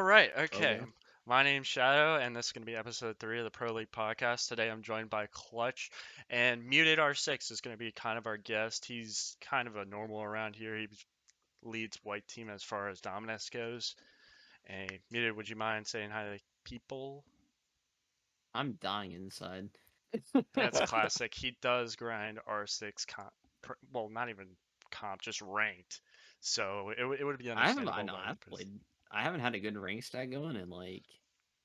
right, okay. Okay. My name's Shadow, and this is going to be episode 3 of the Pro League Podcast. Today I'm joined by Clutch, and Muted R6 is going to be kind of our guest. He's kind of a normal around here. He leads White Team as far as Dominus goes. Hey, Muted, would you mind saying hi to people? I'm dying inside. That's classic. He does grind R6 comp, well, not even comp, just ranked. So it would be I understandable know, why I've he. played. I haven't had a good rank stat going in like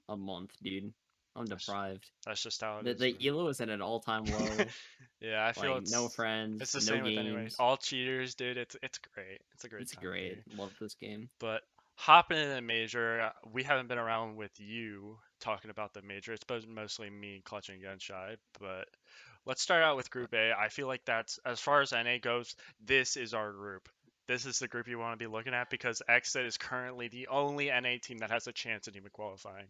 a month, dude. I'm That's, deprived. that's just how it is, The man. elo is at an all-time low. Yeah, I feel Like no it's friends, the no same with anyway. games. All cheaters, dude. It's great. It's a great It's time to great. be. Love this game. But hopping in the major, we haven't been around with you talking about the major. It's been mostly me clutching against Shy. But let's start out with Group A. I feel like that's as far as NA goes. This is our group. This is the group you want to be looking at because Exit is currently the only NA team that has a chance at even qualifying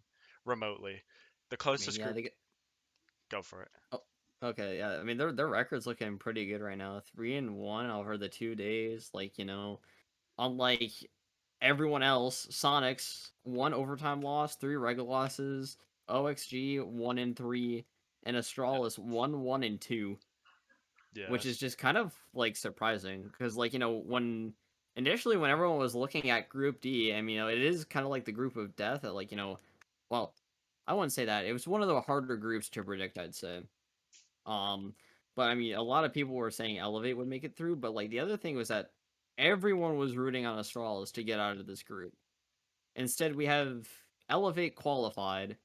remotely. The I mean, closest yeah, group, they get. go for it. Oh, okay, yeah. I mean, their record's looking pretty good right now. 3-1 over the 2 days. Unlike everyone else, Sonics one overtime loss, three regular losses, OXG 1-3, and Yeah. Astralis 1-2, which is Yes. just kind of like surprising because when initially when everyone was looking at Group D, I mean it is kind of like the group of death that well, I wouldn't say that it was one of the harder groups to predict, I'd say. Um, but I mean, a lot of people were saying Elevate would make it through, but like the other thing was that everyone was rooting on Astralis to get out of this group. Instead, we have Elevate qualified,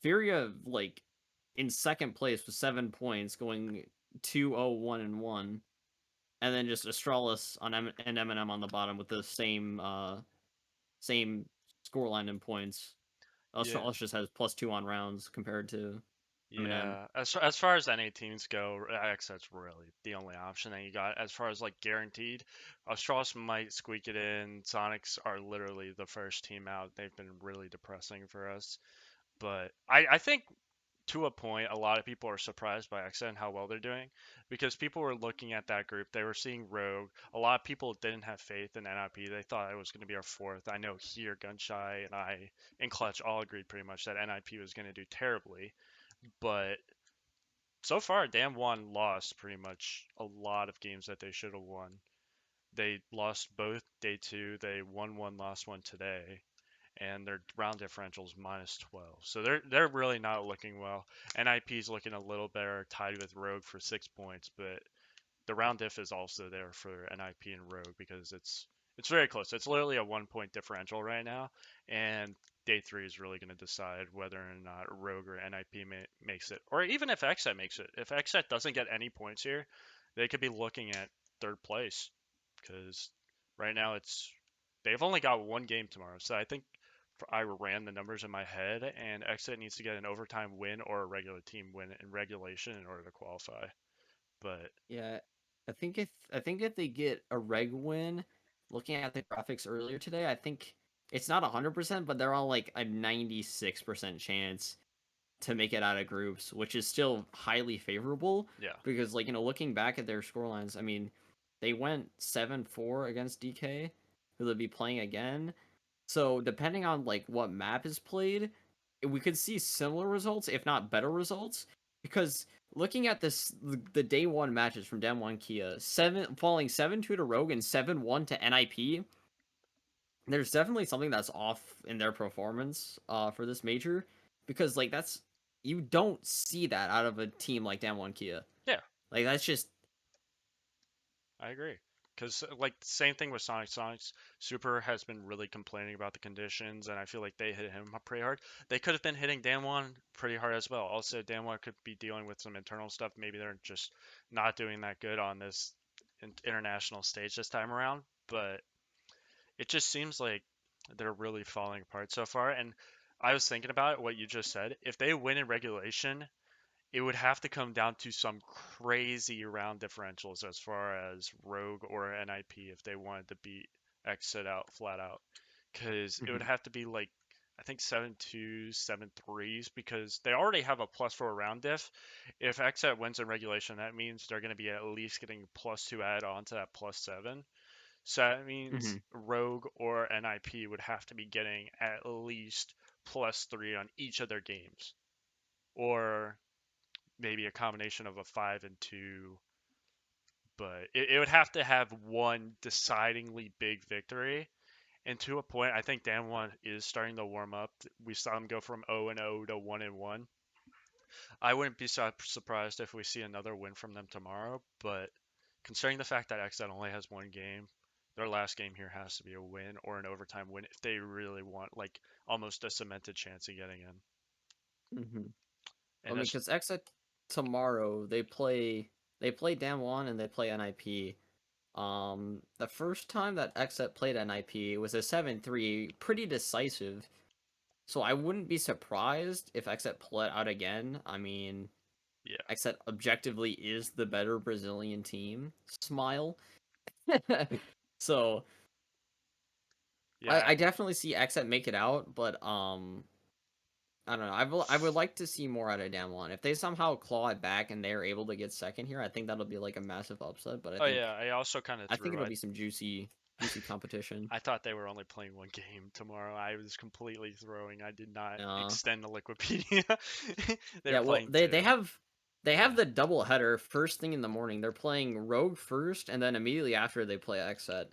Furia like in second place with 7 points, going 2-0-1-1, and then just Astralis on and Eminem on the bottom with the same scoreline and points. Yeah. Astralis just has +2 on rounds compared to Eminem. Yeah, as far as NA teams go, XSET's really the only option that you got. As far as like guaranteed, Australis might squeak it in. Sonics are literally the first team out. They've been really depressing for us. But I think to a point, a lot of people are surprised by XSET and how well they're doing because people were looking at that group. They were seeing Rogue. A lot of people didn't have faith in NIP. They thought it was going to be our fourth. I know here, Gunshy and I and Clutch all agreed pretty much that NIP was going to do terribly. But so far, Dam One lost pretty much a lot of games that they should have won. They lost both day two. They won one, lost one today, and their round differential is -12. So they're really not looking well. NIP is looking a little better, tied with Rogue for 6 points, but the round diff is also there for NIP and Rogue because it's very close. It's literally a 1 point differential right now, and day three is really going to decide whether or not Rogue or NIP makes it, or even if XSET makes it. If XSET doesn't get any points here, they could be looking at third place because right now they've only got one game tomorrow. So I think I ran the numbers in my head, and XSET needs to get an overtime win or a regular team win in regulation in order to qualify. But Yeah, I think if they get a reg win, looking at the graphics earlier today, I think it's not 100%, but they're on like a 96% chance to make it out of groups, which is still highly favorable yeah. because looking back at their scorelines, I mean, they went 7-4 against DK, who they'll be playing again. So depending on like what map is played, we could see similar results, if not better results, because looking at the day one matches from Dem One Kia, seven falling 7-2 to Rogue and 7-1 to NIP, there's definitely something that's off in their performance for this major, because like that's you don't see that out of a team like Dem One Kia. Yeah, Like that's just I agree. Because, like, same thing with Sonic. Sonic's Super has been really complaining about the conditions, and I feel like they hit him up pretty hard. They could have been hitting Damwon pretty hard as well. Also, Damwon could be dealing with some internal stuff. Maybe they're just not doing that good on this international stage this time around. But it just seems like they're really falling apart so far. And I was thinking about it, what you just said. If they win in regulation, it would have to come down to some crazy round differentials as far as Rogue or NIP if they wanted to beat Exit out flat out. Because it would mhm. have to be like, I think 7-2s, 7-3s, because they already have a +4 round diff. If Exit wins in regulation, that means they're going to be at least getting +2 add on to that +7. So that means Mm-hmm. Rogue or NIP would have to be getting at least +3 on each of their games, or maybe a combination of a 5 and 2. But it would have to have one decidingly big victory. And to a point, I think Dan one is starting to warm up. We saw him go from 0-0 to 1-1. I wouldn't be surprised if we see another win from them tomorrow. But considering the fact that XZ only has one game, their last game here has to be a win or an overtime win if they really want like almost a cemented chance of getting in. Mm-hmm. I And mean, that's because exit tomorrow they play Damwon and they play NIP. The first time that exit played NIP was a 7-3, pretty decisive. So I wouldn't be surprised if exit pull it out again. I mean, yeah, exit objectively is the better Brazilian team. Smile. So yeah. I definitely see exit make it out, but I don't know. I would like to see more out of Damwon. If they somehow claw it back and they're able to get second here, I think that'll be like a massive upset. But I Oh think yeah, I also kind of I think threw. it'll be some juicy competition. I thought they were only playing one game tomorrow. I was completely throwing. I did not Uh, extend the Liquipedia. They were yeah. Well, playing they two. have Yeah, the double header first thing in the morning. They're playing Rogue first, and then immediately after they play Xset.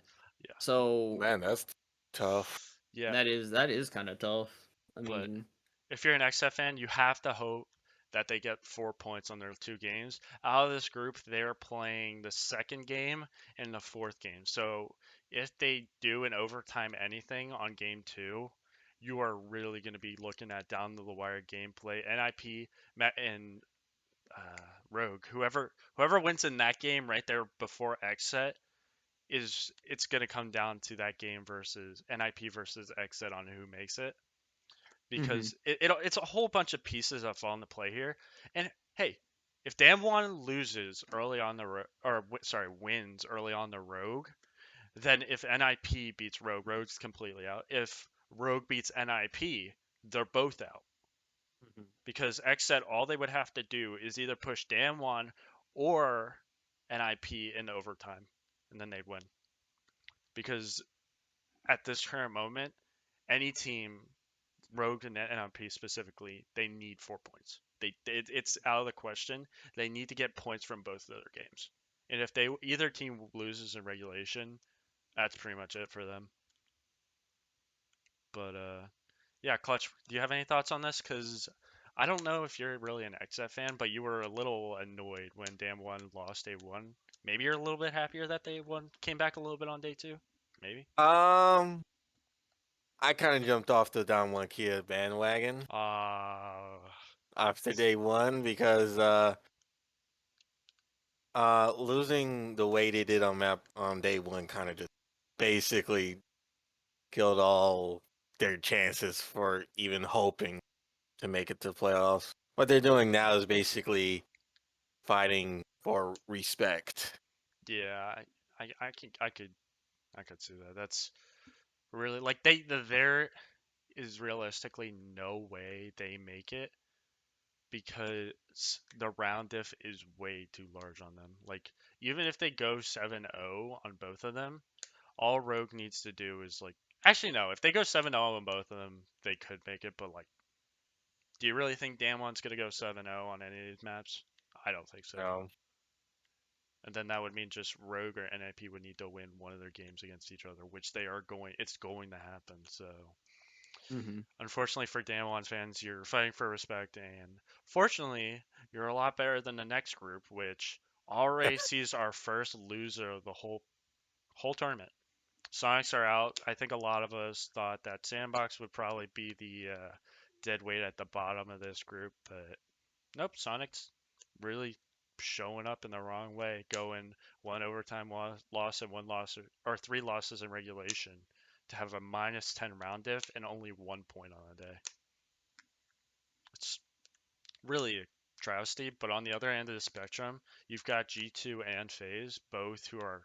yeah, So Man, that's tough. yeah. that is kind of tough. I But mean, if you're an XF fan, you have to hope that they get 4 points on their two games. Out of this group, they're playing the second game and the fourth game. So if they do an overtime anything on game two, you are really going to be looking at down to the wire gameplay. NIP and Rogue, whoever wins in that game right there before Xset is it's going to come down to that game versus NIP versus Xset on who makes it, hmm because it's a whole bunch of pieces that fall into play here. And hey, if Damwon loses early on sorry, wins early on the Rogue, then if NIP beats Rogue, Rogue's completely out. If Rogue beats NIP, they're both out, because Xset all they would have to do is either push Damwon or NIP in overtime, and then they'd win. Because at this current moment, any team, Rogue and NIP specifically, they need 4 points. It's out of the question. They need to get points from both of their games. And if either team loses in regulation, that's pretty much it for them. But yeah, Clutch, do you have any thoughts on this? Because I don't know if you're really an XF fan, but you were a little annoyed when Dam 1 lost day 1. Maybe you're a little bit happier that day 1 came back a little bit on day 2. Maybe. Um, I kind of jumped off the Don One Kia bandwagon Uh, after day one because losing the way they did on map on day one kind of just basically killed all their chances for even hoping to make it to playoffs. What they're doing now is basically fighting for respect. yeah, I could see that. That's really like there is realistically no way they make it, because the round diff is way too large on them. Like, even if they go 7-0 on both of them, all Rogue needs to do is like, actually no, if they go 7-0 on both of them, they could make it. But like, do you really think Damon's gonna go 7-0 on any of these maps? I don't think so. So, And then that would mean just Rogue or NIP would need to win one of their games against each other, which they are going. It's going to happen. So hmm unfortunately for Damwon fans, you're fighting for respect, and fortunately, you're a lot better than the next group, which already sees our first loser of the whole tournament. Sonics are out. I think a lot of us thought that Sandbox would probably be the dead weight at the bottom of this group, but nope, Sonics really showing up in the wrong way, going one overtime loss and one loss, or three losses in regulation, to have a -10 round diff and only 1 point on the day. It's really a travesty. But on the other end of the spectrum, you've got G2 and FaZe, both who are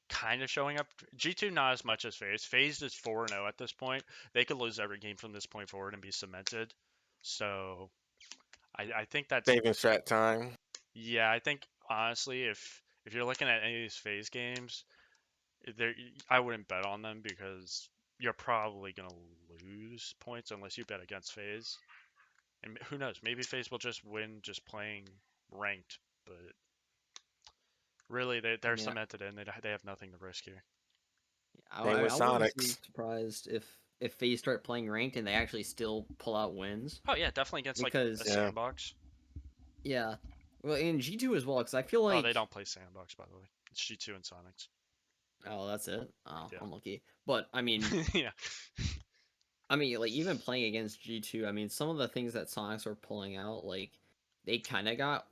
kind of showing up. G2 not as much as FaZe. FaZe is 4-0 at this point. They could lose every game from this point forward and be cemented. So I think that's, saving strat time. yeah, I think honestly, if you're looking at any of these FaZe games, I wouldn't bet on them because you're probably gonna lose points unless you bet against FaZe. And who knows? Maybe FaZe will just win just playing ranked, but really I they're mean, cemented in. They have nothing to risk here. Same with I wouldn't be Sonics. surprised if FaZe start playing ranked and they actually still pull out wins Oh yeah, definitely against like a because Yeah. sandbox. yeah, well in G2 as well because I feel Oh, like they don't play sandbox by the way. It's G2 and Sonics. oh that's it oh Yeah. unlucky but Yeah. like even playing against G2 I mean some of the things that Sonics are pulling out like they kind of got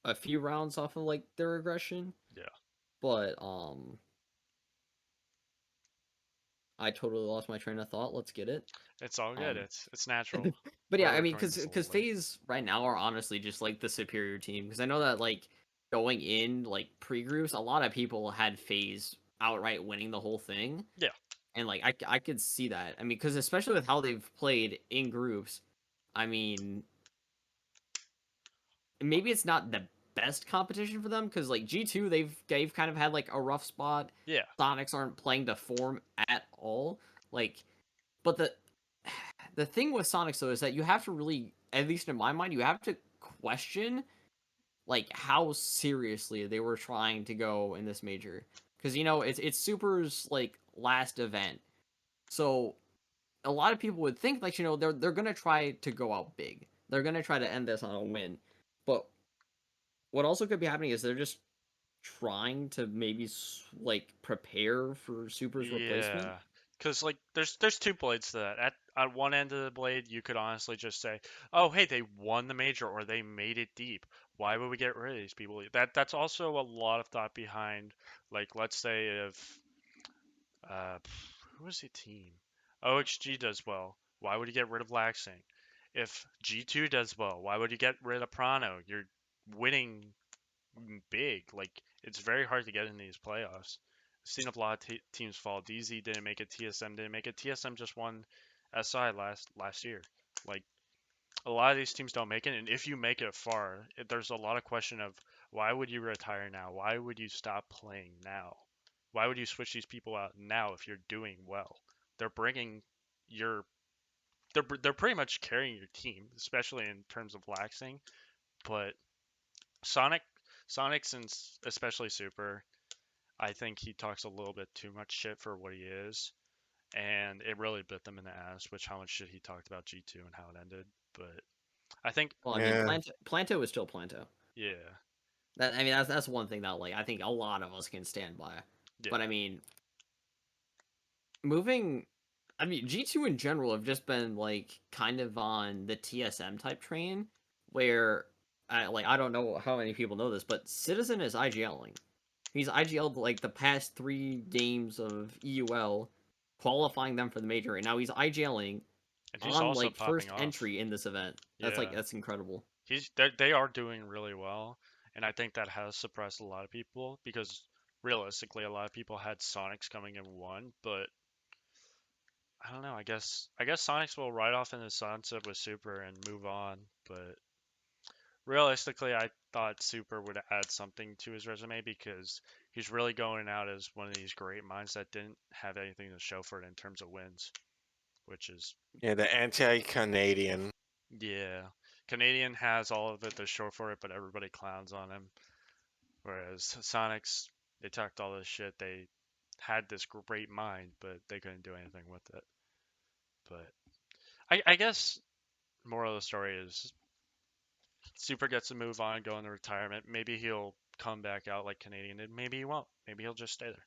a few rounds off of like their aggression Yeah. but I totally lost my train of thought. Let's get it. It's all good. Um, It's natural. but yeah, We're I mean, recording this a little late. FaZe right now are honestly just like the superior team. Because I know that like going in like pre-groups, a lot of people had FaZe outright winning the whole thing. Yeah. And like I could see that. I mean, because especially with how they've played in groups, I mean, maybe it's not the best competition for them because like G2 they've kind of had like a rough spot. Yeah. Sonics aren't playing to form at all. Like, but the thing with Sonics though is that you have to really, at least in my mind, you have to question like how seriously they were trying to go in this major because it's Super's like last event, so a lot of people would think like they're gonna try to go out big, they're gonna try to end this on a win, but what also could be happening is they're just trying to maybe like prepare for Super's replacement. Yeah. Because like there's two blades to that. At one end of the blade, you could honestly just say, "Oh, hey, they won the major or they made it deep. Why would we get rid of these people?" That's also a lot of thought behind. Like, let's say if uh, who was the team? OXG does well. Why would you get rid of Laxing? If G2 does well, why would you get rid of Prano? You're winning big. Like it's very hard to get in these playoffs. I've seen a lot of teams fall. DZ didn't make it. TSM didn't make it. TSM just won SI last year. Like a lot of these teams don't make it, and if you make it far, there's a lot of question of why would you retire now? Why would you stop playing now? Why would you switch these people out now if you're doing well? They're bringing your they're pretty much carrying your team, especially in terms of laxing. But Sonic, Sonic's and especially Super, I think he talks a little bit too much shit for what he is, and it really bit them in the ass. Which how much shit he talked about G2 and how it ended. But I think, Well, I mean, Yeah. Planto is still Planto. yeah, I mean, that's one thing that like I think a lot of us can stand by. yeah, But I mean, moving, I mean, G2 in general have just been like kind of on the TSM type train, where I don't know how many people know this, but Citizen is IGLing. He's IGL'd like the past 3 games of EUL, qualifying them for the major, and now he's IGLing and he's on also like popping first off. entry in this event. Yeah, That's incredible. they are doing really well, and I think that has surprised a lot of people because realistically, a lot of people had Sonics coming in one, but I don't know. I guess Sonics will ride off in the sunset with Super and move on, but realistically, I thought Super would add something to his resume because he's really going out as one of these great minds that didn't have anything to show for it in terms of wins, which is, Yeah, the anti-Canadian. yeah. Canadian has all of it to show for it, but everybody clowns on him. Whereas Sonics, they talked all this shit. They had this great mind, but they couldn't do anything with it. But I guess moral of the story is Super gets to move on, go into retirement. Maybe he'll come back out like Canadian did. Maybe he won't. Maybe he'll just stay there.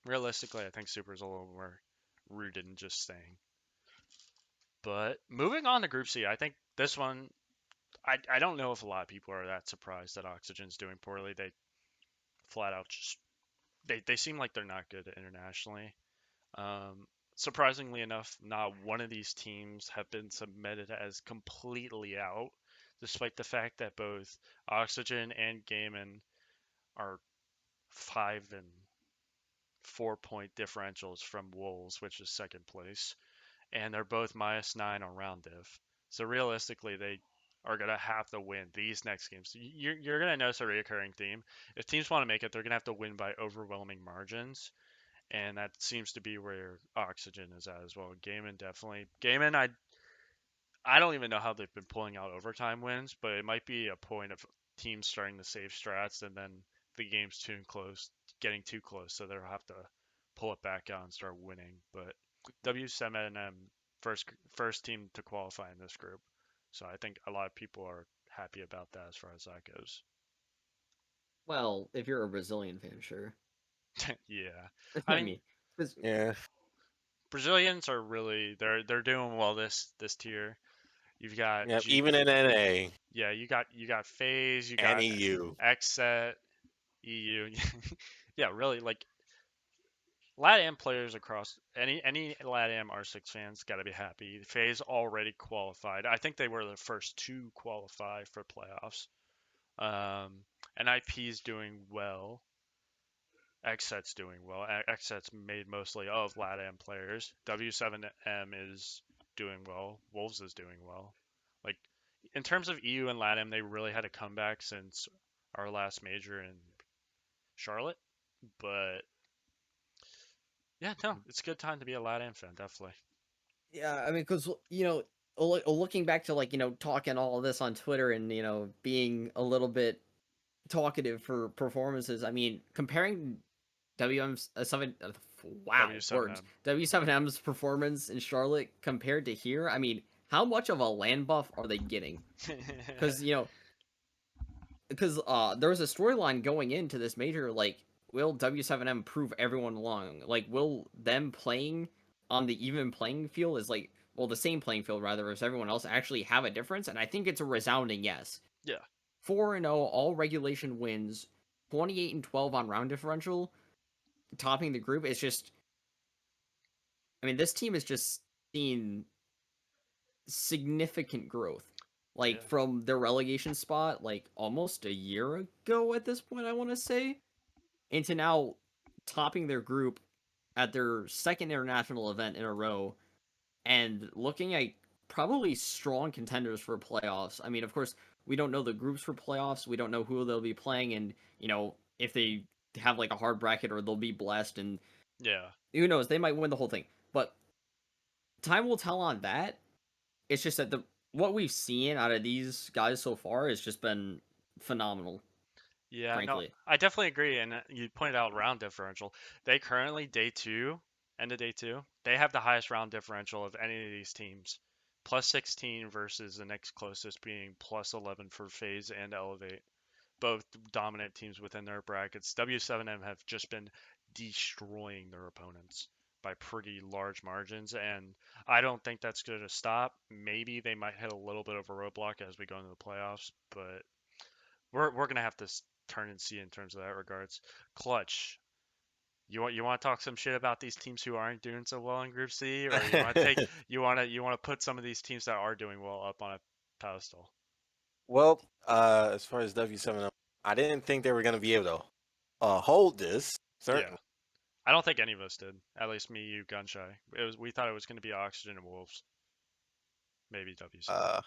Realistically, I think Super's a little more rooted in just staying. But moving on to Group C, I think this one, I don't know if a lot of people are that surprised that Oxygen's doing poorly. They flat out just, they seem like they're not good internationally. Surprisingly enough, not one of these teams have been submitted as completely out, despite the fact that both Oxygen and Gaiman are 5 and 4 point differentials from Wolves, which is second place, and they're both -9 on round diff. So realistically, they are gonna have to win these next games. You're gonna notice a recurring theme. If teams want to make it, they're gonna have to win by overwhelming margins. and that seems to be where Oxygen is at as well. Gaiman definitely. Gaiman, I don't even know how they've been pulling out overtime wins, but it might be a point of teams starting to save strats and then the game's too close, getting too close, so they'll have to pull it back out and start winning. But W7M first team to qualify in this group, so I think a lot of people are happy about that as far as that goes. Well, if you're a Brazilian fan, sure. Yeah, I I mean mean, 'cause- Yeah. Brazilians are really they're doing well this tier. You've got Yep. Even in NA yeah, you got FaZe, you and got EU. XSET, EU. Yeah, really like LATAM players across any LATAM R6 fans got to be happy. FaZe already qualified. I think they were the first to qualify for playoffs. And IP's doing well. XSET's doing well. XSET's made mostly of LATAM players. W7M is doing well. Wolves is doing well. Like in terms of EU and LATAM, they really had a comeback since our last major in Charlotte. But yeah, no, it's a good time to be a LATAM fan, definitely. yeah, I mean, because looking back to talking all of this on Twitter and being a little bit talkative for performances. I mean, comparing WM's seven words W7M. W7M's performance in Charlotte compared to here. I mean, how much of a land buff are they getting? Because there was a storyline going into this major, like, will W7M prove everyone wrong? Like, will them playing on the even playing field is like, well, the same playing field rather as everyone else actually have a difference? And I think it's a resounding yes. Yeah. 4-0 all regulation wins, 28-12 on round differential, topping the group. It's just, I mean, this team has just seen significant growth. Like Yeah. from their relegation spot, like almost a year ago at this point, I want to say, into now topping their group at their second international event in a row and looking at probably strong contenders for playoffs. I mean, of course, we don't know the groups for playoffs. We don't know who they'll be playing, and if they have like a hard bracket or they'll be blessed, and Yeah. who knows, they might win the whole thing. But time will tell on that. It's just that the what we've seen out of these guys so far has just been phenomenal, Yeah, no, frankly. I definitely agree. And you pointed out round differential. They currently, day two, end of day two, they have the highest round differential of any of these teams. Plus 16 versus the next closest being plus 11 for FaZe and Elevate. Both dominant teams within their brackets. W7M have just been destroying their opponents by pretty large margins. And I don't think that's going to stop. Maybe they might hit a little bit of a roadblock as we go into the playoffs, but we're gonna have to turn and see in terms of that regards. Clutch. You want to talk some shit about these teams who aren't doing so well in Group C, or you want to take you want to put some of these teams that are doing well up on a pedestal? Well, as far as W7, I didn't think they were going to be able to hold this. Yeah, Certainly. I don't think any of us did. At least me, you, Gunshy. We thought it was going to be Oxygen and Wolves, maybe W7, Uh,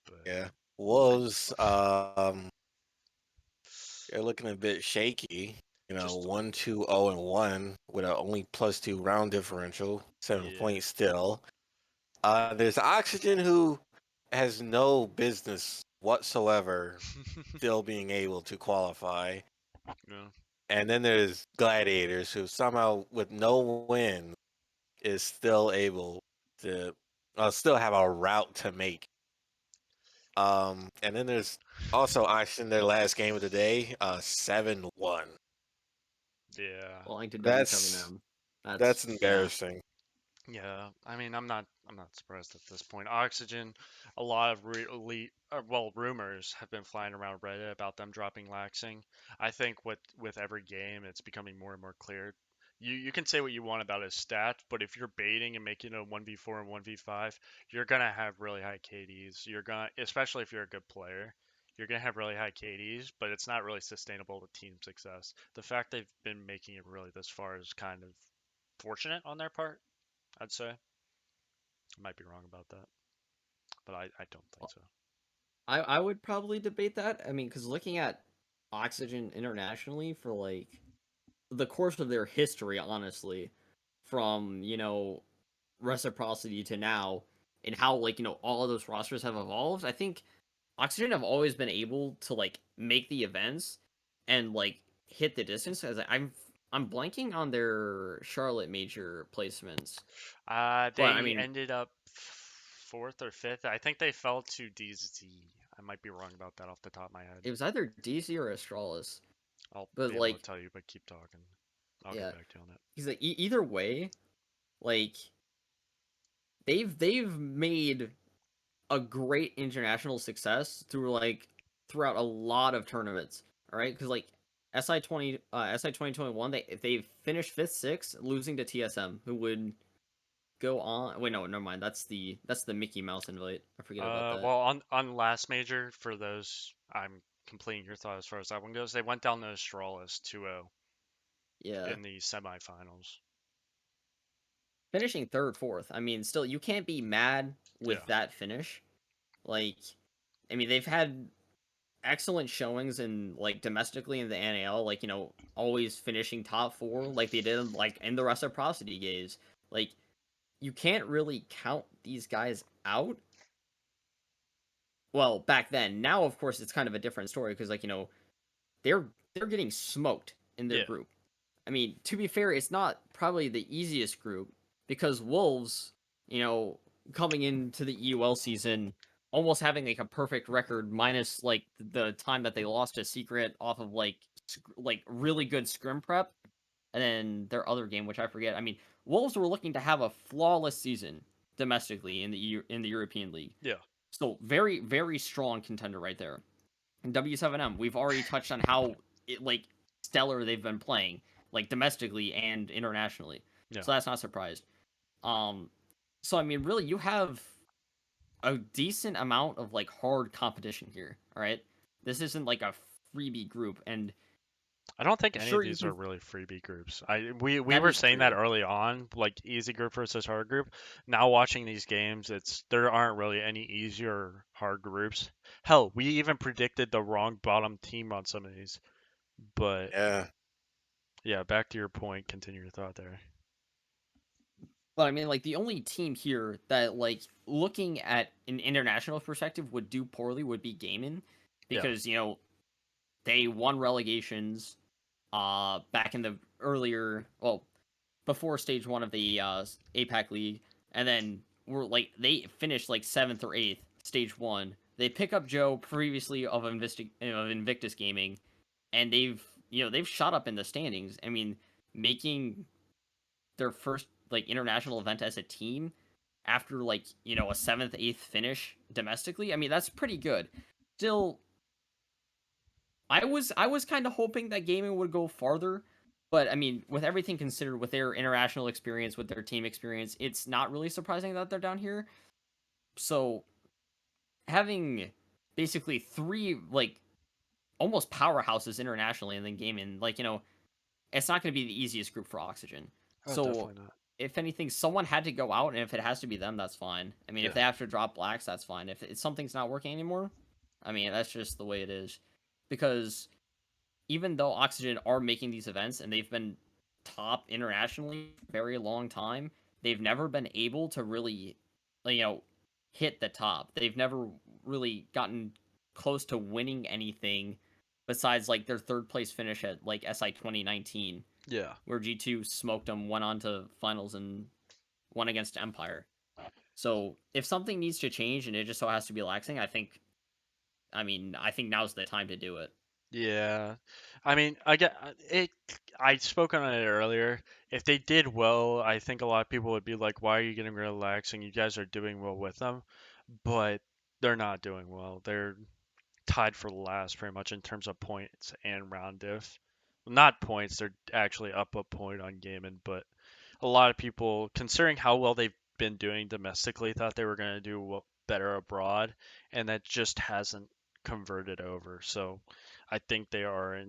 but yeah. Wolves, they're looking a bit shaky. just 1-2-0-1 with a only +2 round differential, 7 points yeah. still. There's Oxygen who has no business whatsoever still being able to qualify. Yeah. And then there's Gladiators who somehow, with no win, is still able to still have a route to make. And then there's also Oxygen, their last game of the day, 7-1. Yeah. Falling to That's W7M. that's Yeah. embarrassing. Yeah, I mean, I'm not surprised at this point. Oxygen, a lot of rumors have been flying around Reddit about them dropping laxing. I think with every game, it's becoming more and more clear. You can say what you want about his stats, but if you're baiting and making a 1v4 and 1v5, you're gonna have really high KDs. Especially if you're a good player, you're gonna have really high KDs, but it's not really sustainable with team success. The fact they've been making it really this far is kind of fortunate on their part, I'd say. I might be wrong about that, but I don't think so. I would probably debate that. I mean, because looking at Oxygen internationally for like the course of their history, honestly, from reciprocity to now, and how all of those rosters have evolved. I think Oxygen have always been able to make the events and hit the distance. As I'm blanking on their Charlotte major placements, but I They mean ended up fourth or fifth. I think they fell to DZ. I might be wrong about that off the top of my head. it was either DC or Astralis. I'll But be able to tell you, but keep talking. I'll get yeah, back to you on that. he's like either way, like they've made a great international success throughout a lot of tournaments. All right, because SI 2021, they finished fifth, sixth, losing to TSM, who would go on. Wait, no, never mind. That's the Mickey Mouse invite. I forget about that. Well, on last major, for those, I'm completing your thought as far as that one goes. They went down to Astralis 2-0 Yeah, in the semifinals. finishing third, fourth. I mean, still, you can't be mad with Yeah. that finish. Like, I mean, they've had excellent showings in domestically in the NAL, always finishing top four like they did in the reciprocity games. Like, you can't really count these guys out. Well, back then. Now, of course, it's kind of a different story because they're getting smoked in their Yeah. group. I mean, to be fair, it's not probably the easiest group because Wolves, coming into the EUL season, almost having a perfect record minus the time that they lost to Secret off of really good scrim prep, and then their other game, which I forget. I mean, Wolves were looking to have a flawless season domestically in the European League. Yeah. So very very strong contender right there. And W7M, we've already touched on how stellar they've been playing domestically and internationally. Yeah. So that's not surprised. So I mean, really, you have a decent amount of hard competition here. All right, this isn't a freebie group, and I don't think any of sure you these are can. really freebie groups. We That were is saying that true. early on, like easy group versus hard group. Now watching these games, there aren't really any easy or hard groups. Hell, we even predicted the wrong bottom team on some of these. But Yeah. yeah, back to your point. Continue your thought there. But I mean, the only team here that looking at an international perspective would do poorly would be Gaimin, Yeah. because they won relegations back in the earlier, well, before stage one of the APAC League, and then they finished seventh or eighth stage one. They pick up Joe previously of Invictus Gaming, and they've shot up in the standings. I mean, making their first international event as a team after a seventh, eighth finish domestically. I mean, that's pretty good. Still, I was kind of hoping that Gaming would go farther, but I mean, with everything considered, with their international experience, with their team experience, it's not really surprising that they're down here. So having basically three almost powerhouses internationally, and then Gaming, it's not going to be the easiest group for Oxygen. Oh, So definitely not. if anything, someone had to go out, and if it has to be them, that's fine. I mean, if Yeah. they have to drop blacks, that's fine. If something's not working anymore, I mean, that's just the way it is. Because even though Oxygen are making these events and they've been top internationally for a very long time, they've never been able to really, hit the top. They've never really gotten close to winning anything besides their third place finish at SI 2019, Yeah. where G2 smoked them, went on to finals, and won against Empire. So if something needs to change and it just so has to be laxing, I think now's the time to do it. Yeah. I mean, I get it. I spoke on it earlier. If they did well, I think a lot of people would be like, "Why are you getting relaxing? You guys are doing well with them." But they're not doing well. They're tied for last pretty much in terms of points and round diff. Not points, they're actually up a point on gaming, but a lot of people, considering how well they've been doing domestically, thought they were going to do better abroad, and that just hasn't converted over. So I think they are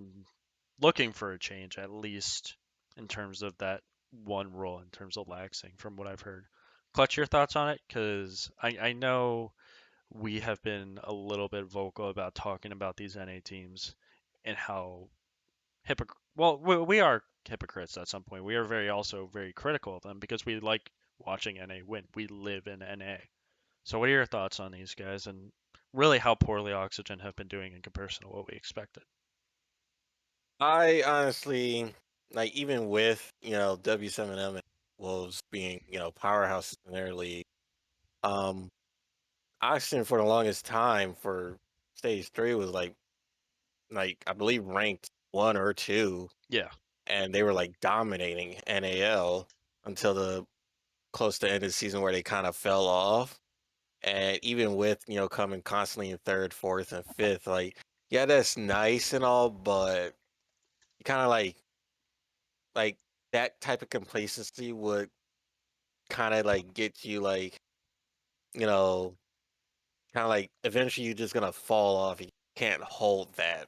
looking for a change, at least in terms of that one rule, in terms of laxing, from what I've heard. Clutch, your thoughts on it? Because I know we have been a little bit vocal about talking about these NA teams and how well, we are hypocrites at some point. We are also very critical of them because we like watching NA win. We live in NA. So what are your thoughts on these guys and really how poorly Oxygen have been doing in comparison to what we expected? I honestly like even with W7M and Wolves being powerhouses in their league. Um, Oxygen for the longest time for stage 3 was like I believe ranked 1 or 2, Yeah, and they were like dominating NAL until the close to the end of the season where they kind of fell off. And even with coming constantly in third, fourth, and fifth, like yeah, that's nice and all, but you kind of like that type of complacency would kind of like get you like you know kind of like eventually you're just gonna fall off. You can't hold that,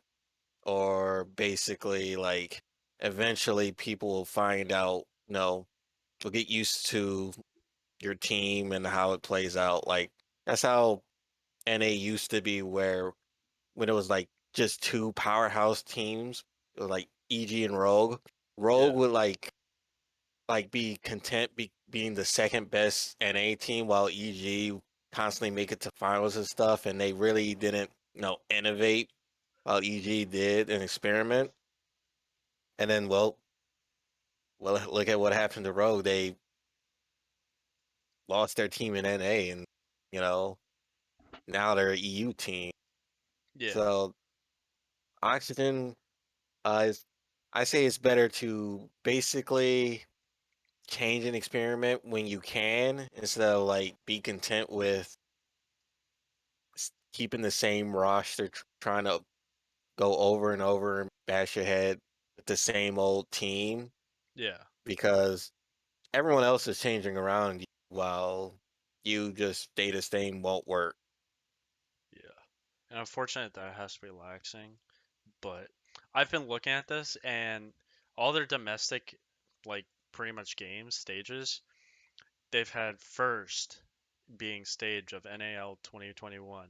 or basically like eventually people will find out. Will get used to your team and how it plays out. Like that's how NA used to be, where when it was like just two powerhouse teams, it was like EG and Rogue. Rogue yeah, would like be content being the second best NA team, while EG constantly make it to finals and stuff, and they really didn't innovate while EG did an experiment. And then well, look at what happened to Rogue. They lost their team in NA, and you know now they're an EU team. yeah, So Oxygen, I say it's better to basically change an experiment when you can, instead of like be content with keeping the same roster, trying to go over and over and bash your head with the same old team, yeah, because everyone else is changing around you while you just stay the same won't work. yeah. And unfortunate that has to be laxing, but I've been looking at this and all their domestic, like pretty much games, stages, they've had first being stage of NAL 2021.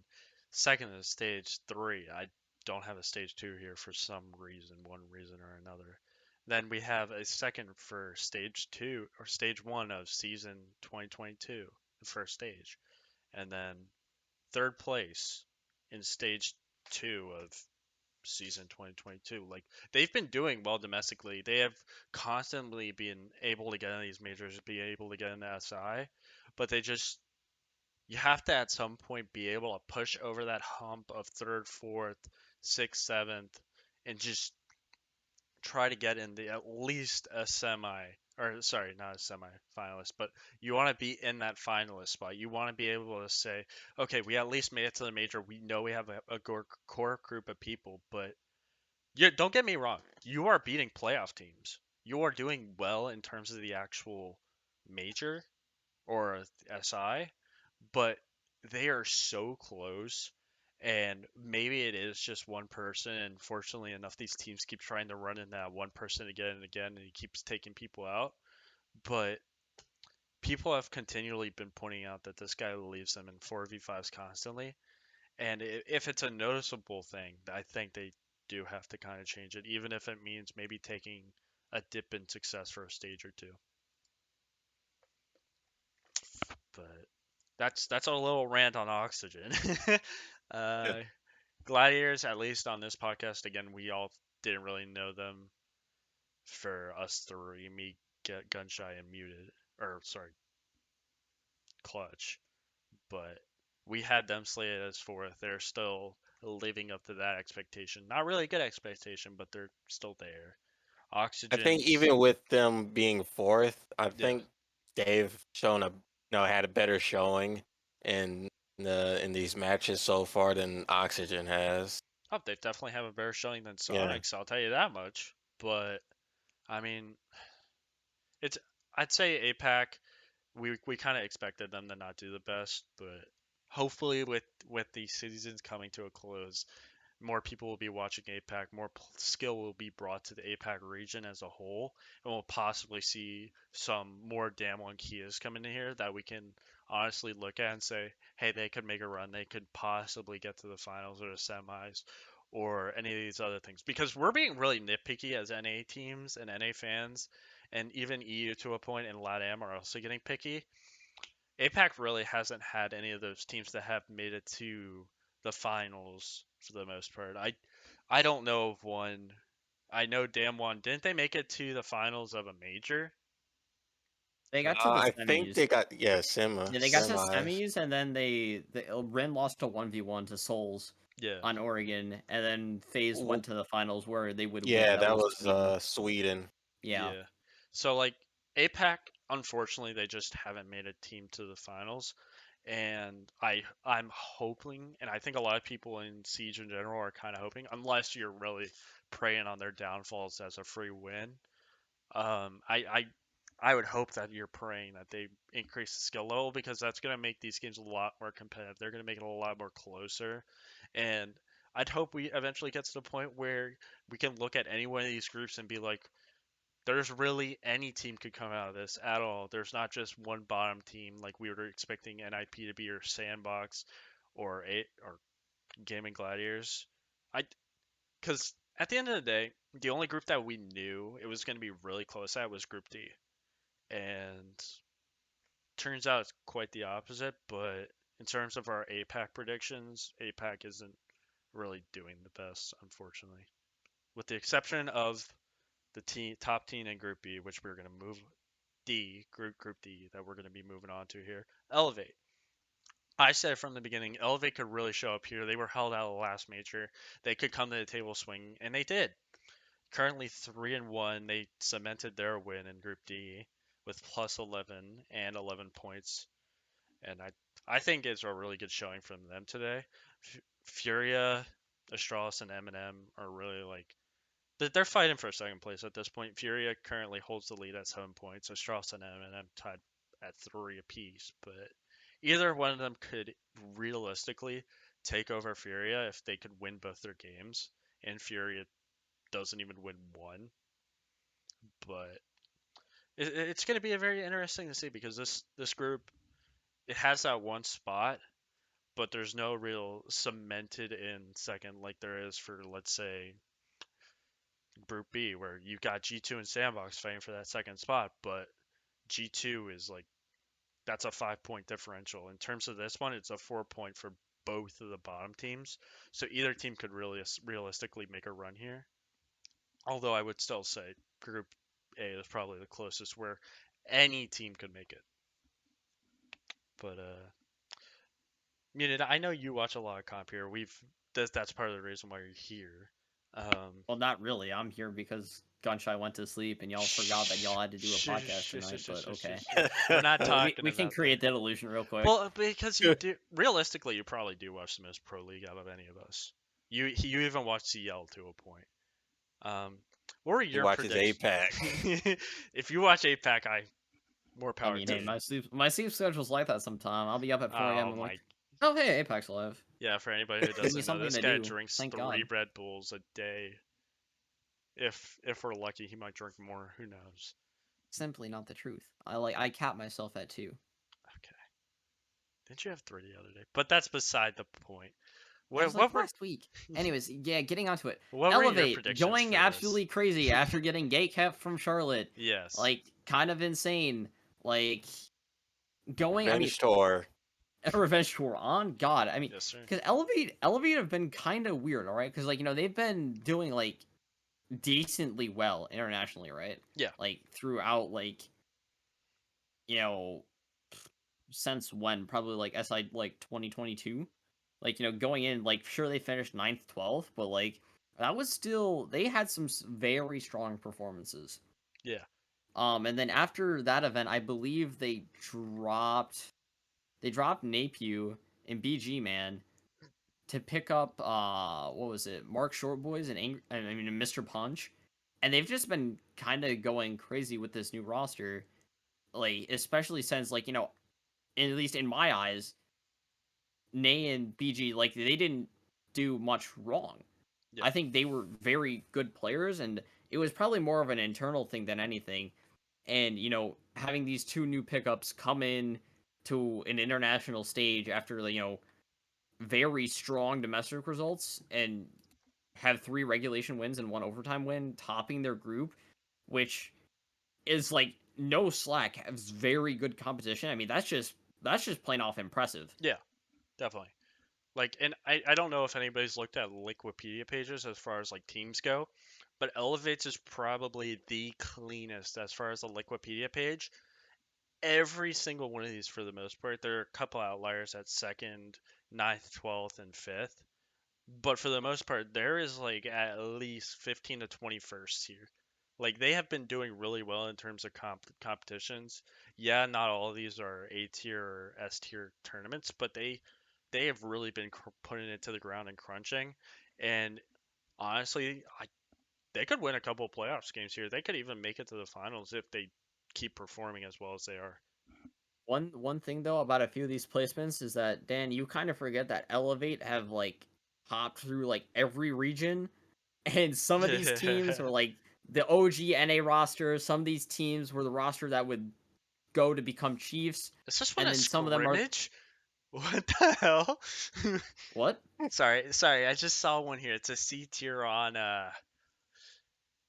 Second is stage 3. I don't have a stage 2 here for some reason, one reason or another. Then we have a second for stage 2 or stage 1 of season 2022, the first stage. And then third place in stage 2 of season 2022. Like they've been doing well domestically. They have constantly been able to get in these majors, be able to get in the SI, but they just you have to at some point be able to push over that hump of third, fourth, sixth, seventh, and just try to get in the at least a semi or sorry, not a semi finalist, but you want to be in that finalist spot. You want to be able to say, okay, we at least made it to the major. We know we have a core group of people, but yeah, don't get me wrong. You are beating playoff teams. You are doing well in terms of the actual major or SI, but they are so close. And maybe it is just one person. And fortunately enough, these teams keep trying to run in that one person again and again, and he keeps taking people out. But people have continually been pointing out that this guy leaves them in 4v5s constantly. And if it's a noticeable thing, I think they do have to kind of change it, even if it means maybe taking a dip in success for a stage or two. But that's a little rant on Oxygen. Yeah. uh, Gladiators, at least on this podcast, again, we all didn't really know them for us three, me, get Gunshy, and Muted, or sorry, Clutch. But we had them slated as fourth. They're still living up to that expectation. Not really good expectation, but they're still there. I think Oxygen's, even with them being fourth, I yeah. think they've shown had a better showing in in these matches so far than Oxygen has. Oh, they definitely have a better showing than Yeah. Sonics, I'll tell you that much. But I mean, it's I'd say APAC. We kind of expected them to not do the best, but hopefully with these seasons coming to a close, more people will be watching APAC, more skill will be brought to the APAC region as a whole, and we'll possibly see some more Damwon Kias come into here that we can honestly look at and say, hey, they could make a run. They could possibly get to the finals or the semis, or any of these other things, because we're being really nitpicky as NA teams and NA fans, and even EU to a point, and LATAM are also getting picky. APAC really hasn't had any of those teams that have made it to the finals for the most part. I don't know of one. I know Damwon, didn't they make it to the finals of a major? They got to the I think semis. they got Yeah, they got to semis. semis, and then Ren lost a 1v1 to Souls Yeah. on Oregon, and then FaZe W- went to the finals where they would win. Yeah, That that was Sweden. was Sweden. Yeah. Yeah. So like APAC, unfortunately, they just haven't made a team to the finals, and I'm hoping, and I think a lot of people in Siege in general are kind of hoping, unless you're really preying on their downfalls as a free win. Um, I I I would hope that you're praying that they increase the skill level, because that's going to make these games a lot more competitive. They're going to make it a lot more closer, and I'd hope we eventually get to the point where we can look at any one of these groups and be like, there's really any team could come out of this at all. There's not just one bottom team like we were expecting NIP to be, or Sandbox, or Gaming Gladiators. I Because at the end of the day, the only group that we knew it was going to be really close at was Group D, and turns out it's quite the opposite. But in terms of our APAC predictions, APAC isn't really doing the best, unfortunately, with the exception of the top team in Group B, which we're going to move Group D, that we're going to be moving on to here. Elevate. I said from the beginning, Elevate could really show up here. They were held out of the last major. They could come to the table swinging, and they did. Currently 3-1, they cemented their win in Group D with plus 11 and 11 points, and I think it's a really good showing from them today. Furia, Astralis, and Eminem are really like they're fighting for second place at this point. Furia currently holds the lead at 7 points. Astralis and Eminem tied at 3 apiece, but either one of them could realistically take over Furia if they could win both their games, and Furia doesn't even win one. But it's going to be a very interesting to see, because this group, it has that one spot, but there's no real cemented in second like there is for, let's say, Group B, where you got G2 and Sandbox fighting for that second spot, but G2 is like, that's a 5 point differential. In terms of this one, it's a 4 point for both of the bottom teams. So either team could really realistically make a run here. Although I would still say Group A is probably the closest where any team could make it. But Munid, I know you watch a lot of comp here. That's part of the reason why you're here. Well, not really. I'm here because Gunshy went to sleep, and y'all forgot that y'all had to do a podcast tonight. But okay, We're not talking. we can create that illusion real quick. Well, because you do, realistically, you probably do watch the most pro league out of any of us. You even watch CL to a point. What were your watches predictions? APAC. If you watch APAC, more power I mean, to hey, you. my sleep schedule's like that sometime. I'll be up at 4 a.m. Oh and my. like, oh hey, Apex Live. Yeah, for anybody who Give me doesn't know, something this to guy do. drinks Thank 3 God. Red Bulls a day. If we're lucky, he might drink more. Who knows? Simply not the truth. I cap myself at 2. Okay. Didn't you have 3 the other day? But that's beside the point. It was What like last week. Anyways, yeah, getting onto it. What were your Elevate, predictions going for absolutely this? crazy after getting gate kept from Charlotte. Yes. Like, kind of insane. Like, going, Revenge tour. a revenge tour on God. I mean, Yes, sir. because Elevate have been kind of weird, all right? Because like they've been doing like decently well internationally, right? Yeah. Like throughout like since when? Probably like SI like 2022. Like going in like sure they finished 9th, 12th, but like that was still they had some very strong performances. Yeah. And then after that event, I believe they dropped Napew and BG Man to pick up what was it, Mark Shortboys and Mr. Punch, and they've just been kind of going crazy with this new roster, like especially since like at least in my eyes, Nay and BG like they didn't do much wrong. Yeah. I think they were very good players, and it was probably more of an internal thing than anything. And having these two new pickups come in to an international stage after very strong domestic results, and have 3 regulation wins and 1 overtime win, topping their group, which is like no slack, has very good competition. I mean, that's just plain off impressive. Yeah, definitely. Like, and I don't know if anybody's looked at Wikipedia pages as far as like teams go, but Elevates is probably the cleanest as far as the Wikipedia page. Every single one of these, for the most part, there are a couple outliers at second, ninth, 12th, and fifth. But for the most part, there is like at least 15 to 21st here. Like they have been doing really well in terms of competitions. Yeah, not all of these are A tier or S tier tournaments, but they have really been putting it to the ground and crunching. And honestly, they could win a couple of playoffs games here. They could even make it to the finals if they keep performing as well as they are. One thing though about a few of these placements is that, Dan, you kind of forget that Elevate have like hopped through like every region, and some of these teams are like the OG NA roster. Some of these teams were the roster that would go to become Chiefs, Is this one and a then some of them are scrimmage? What the hell? what? Sorry, I just saw one here. It's a C tier on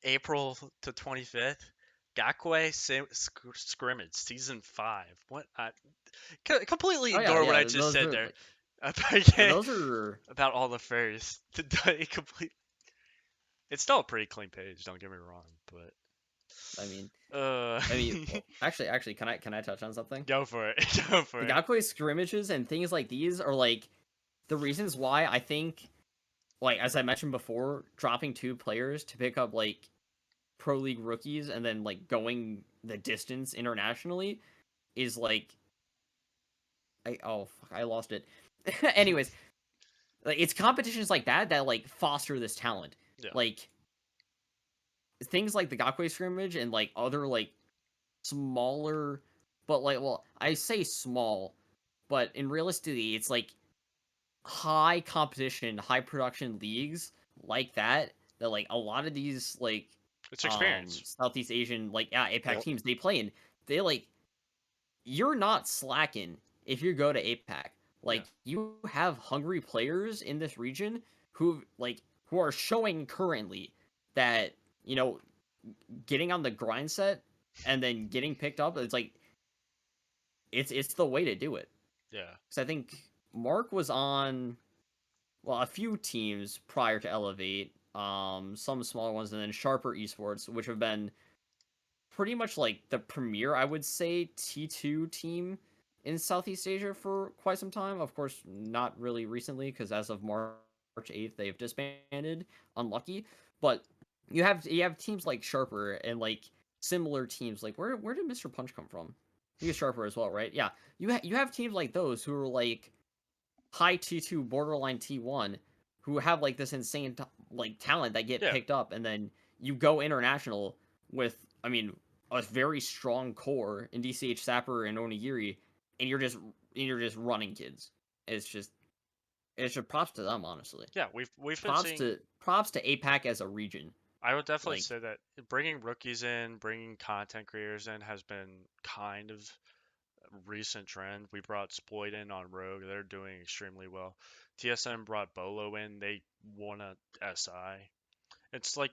April to 25th. Gakwe scrimmage season 5. What? Completely Oh yeah, ignore what yeah. I just Those said are there. like those are. About all the fairies. It's still a pretty clean page. Don't get me wrong, but I mean, uh, well, actually, can I touch on something? go for it. Go for The it. Gakwe scrimmages and things like these are like the reasons why I think, like as I mentioned before, dropping 2 players to pick up like pro league rookies and then like going the distance internationally is like I lost it. Anyways, like it's competitions like that that like foster this talent. Yeah. Like things like the Gakwe scrimmage and like other like smaller, but like, well, I say small, but in realistically it's like high competition, high production leagues like that like a lot of these like It's experience. Southeast Asian like APAC Yep. teams they play in, they like you're not slacking if you go to APAC. Yeah. Like you have hungry players in this region who are showing currently that, you know, getting on the grind set and then getting picked up, it's like it's the way to do it. Yeah. Cuz I think Mark was on, well, a few teams prior to Elevate, some smaller ones, and then Sharper Esports, which have been pretty much like the premier, I would say, T2 team in Southeast Asia for quite some time. Of course, not really recently, because as of March 8th, they've disbanded. Unlucky, but you have teams like Sharper and like similar teams. Like where did Mr. Punch come from? He was Sharper as well, right? Yeah, you have teams like those who are like high T2, borderline T1, who have like this insane like talent that get Yeah. picked up, and then you go international with, I mean, a very strong core in DCH Sapper and Onigiri, and you're just running kids. It's just props to them, honestly. Yeah. We've been seeing. Props to APAC as a region. I would definitely Like say that bringing rookies in, bringing content creators in has been kind of a recent trend. We brought Sploit in on Rogue. They're doing extremely well. TSM brought Bolo in. They won a SI. It's like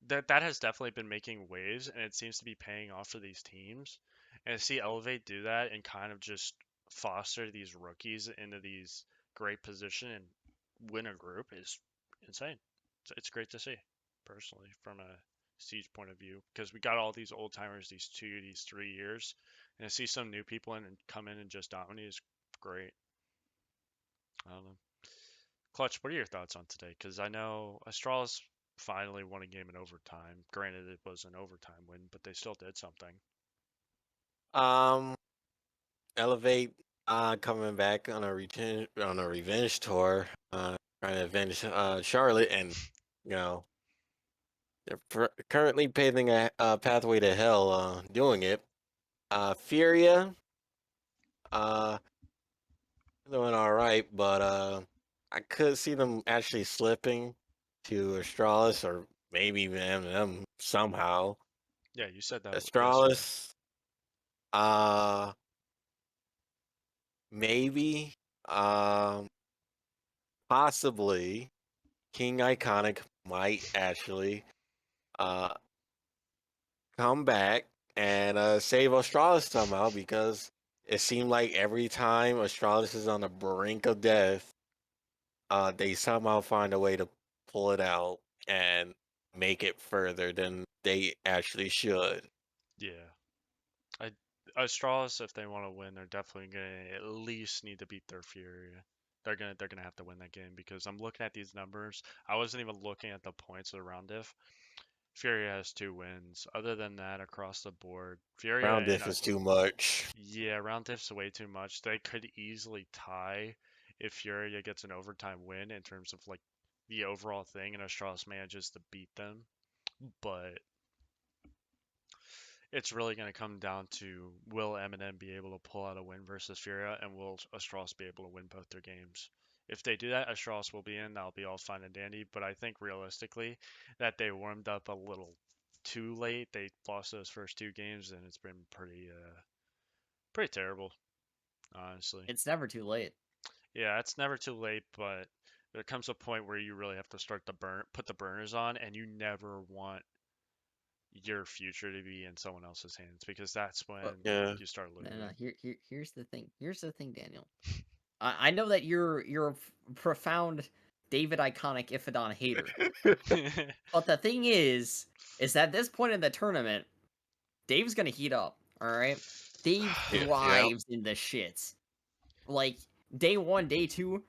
that has definitely been making waves, and it seems to be paying off for these teams. And to see Elevate do that and kind of just foster these rookies into these great position and win a group is insane. It's great to see, personally, from a Siege point of view, because we got all these old timers these 3 years, and to see some new people in and come in and just dominate is great. I don't know. Clutch, what are your thoughts on today? Because I know Astralis finally won a game in overtime. Granted, it was an overtime win, but they still did something. Um, Elevate coming back on a revenge tour, trying to avenge Charlotte, and you know they're currently paving a pathway to hell, doing it. Furia, uh, doing all right, but I could see them actually slipping to Astralis or maybe even M&M somehow. Yeah, you said that yesterday. Astralis, uh, maybe, possibly. King Iconic might actually uh come back and save Astralis somehow, because it seemed like every time Astralis is on the brink of death, they somehow find a way to pull it out and make it further than they actually should. Yeah. Astralis, if they want to win, they're definitely gonna at least need to beat their Furia. They're gonna have to win that game, because I'm looking at these numbers. I wasn't even looking at the points of the round diff. Furia has 2 wins. Other than that, across the board, Furia Round and diff is too much. yeah, round diff's way too much. They could easily tie if Furia gets an overtime win in terms of like the overall thing, and Astralis manages to beat them. But it's really going to come down to, will Eminem be able to pull out a win versus Furia, and will Astralis be able to win both their games? If they do that, Astralis will be in. That'll be all fine and dandy. But I think realistically that they warmed up a little too late. They lost those first 2 games, and it's been pretty terrible, honestly. It's never too late. Yeah, it's never too late, but there comes a point where you really have to start to put the burners on, and you never want your future to be in someone else's hands, because that's when Yeah. you start No, losing. no. Here's the thing. Here's the thing, Daniel. I know that you're a profound David Iconic Ifadon hater, but the thing is that at this point in the tournament, Dave's gonna heat up. All right, Dave Yep. thrives in the shits. Like day 1, day 2,